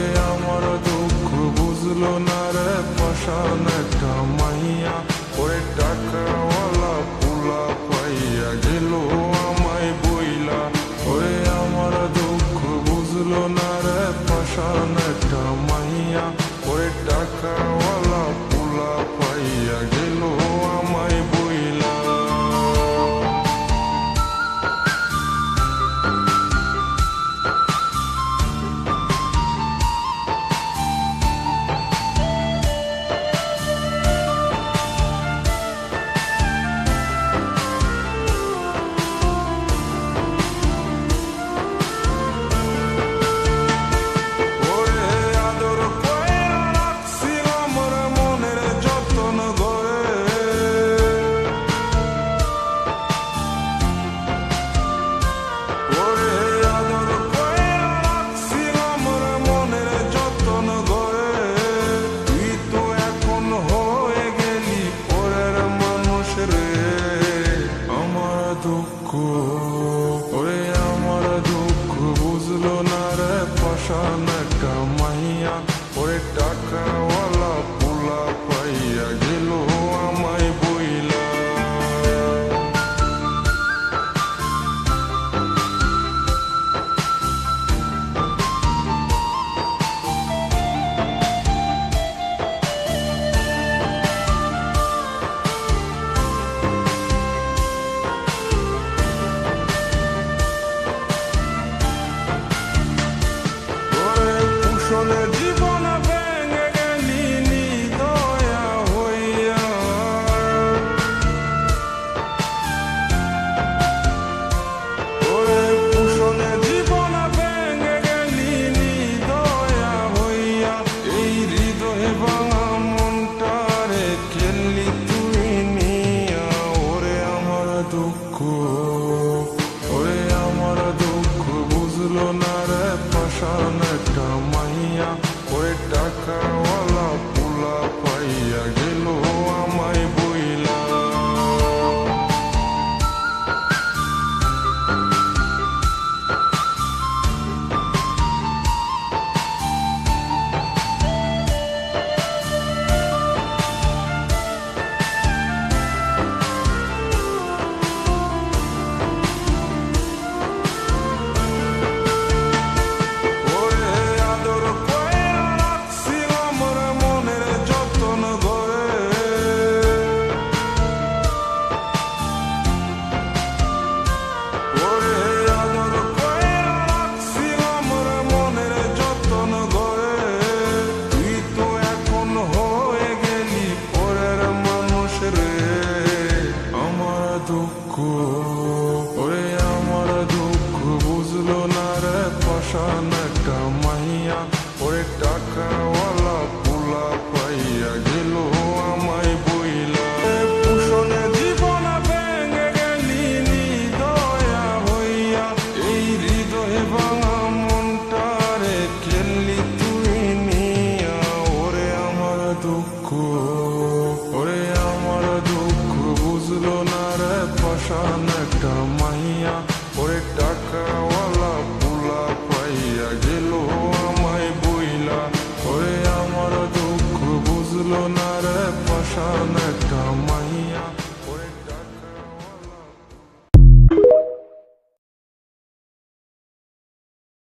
ওরে আমার দুঃখ বুঝলো না রে পাষাণ একটা মাইয়া, ওরে টাকাওয়ালা পোলা পাইয়া গেল আমায় বইলা। ওরে আমার দুঃখ বুঝলো না রে পাষাণ একটা মাইয়া, ওরে টাকাওয়ালা পোলা পাইয়া গেল আমায় বইলা। ওরে আমার দুঃখ বুঝলো না রে পাষাণ একটা মাইয়া, ওরে টাকাওয়ালা পোলা পাইয়া গেল আমায় বইলা। জীবন ভেঙে গেলি দয়া হইয়া, ওরে কুশলে জীবন ভেঙে গেলি দয়া হইয়া। এই হৃদয়ে ভাঙা মনটারে খেললি তুই নিয়া। ওরে আমার দুঃখ, ওরে আমার দুঃখ বুঝলো না রে পাষাণ একটা মাইয়া, ওরে টাকাওয়ালা পোলা পাইয়া গেল আমায় বইলা। ওরে আমার দুঃখ বুঝলো না রে পাষাণ একটা মাইয়া, ওরে টাকাওয়ালা পোলা পাইয়া গেল আমায় বইলা। কুশলে জীবন ভেঙে গেলি দয়া হইয়া, এই হৃদয়ে ভাঙা মনটারে খেললি তুই নিয়া। ওরে আমার দুঃখ, ওরে আমার দুঃখ বুঝলো না রে পাষাণ একটা মাইয়া, ওরে টাকাওয়ালা পোলা পাইয়া গেল আমায় বইলা। ওরে আমার দুঃখ বুঝলো না রে পাষাণ একটা